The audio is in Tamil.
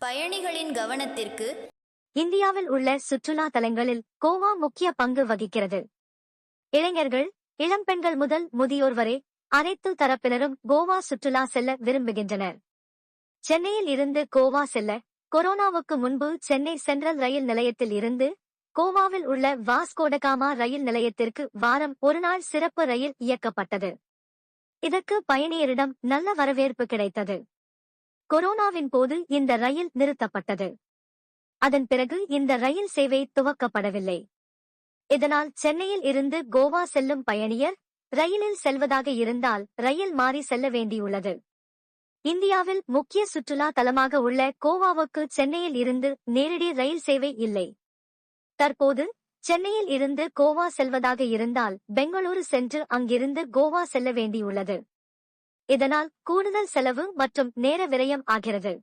பயணிகளின் கவனத்திற்கு. இந்தியாவில் உள்ள சுற்றுலா தலங்களில் கோவா முக்கிய பங்கு வகிக்கிறது. இளைஞர்கள், இளம்பெண்கள் முதல் முதியோர் வரை அனைத்து தரப்பினரும் கோவா சுற்றுலா செல்ல விரும்புகின்றனர். சென்னையில் இருந்து கோவா செல்ல கொரோனாவுக்கு முன்பு சென்னை சென்ட்ரல் ரயில் நிலையத்தில் இருந்து கோவாவில் உள்ள வாஸ்கோடகாமா ரயில் நிலையத்திற்கு வாரம் ஒரு நாள் சிறப்பு ரயில் இயக்கப்பட்டது. இதற்கு பயணியரிடம் நல்ல வரவேற்பு கிடைத்தது. கொரோனாவின் போது இந்த ரயில் நிறுத்தப்பட்டது. அதன் பிறகு இந்த ரயில் சேவை துவக்கப்படவில்லை. இதனால் சென்னையில் இருந்து கோவா செல்லும் பயணியர் ரயிலில் செல்வதாக இருந்தால் ரயில் மாறி செல்ல வேண்டியுள்ளது. இந்தியாவில் முக்கிய சுற்றுலா தலமாக உள்ள கோவாவுக்கு சென்னையில் இருந்து நேரடி ரயில் சேவை இல்லை. தற்போது சென்னையில் இருந்து கோவா செல்வதாக இருந்தால் பெங்களூரு சென்று அங்கிருந்து கோவா செல்ல வேண்டியுள்ளது. இதனால் கூடுதல் செலவு மற்றும் நேர விரயம் ஆகிறது.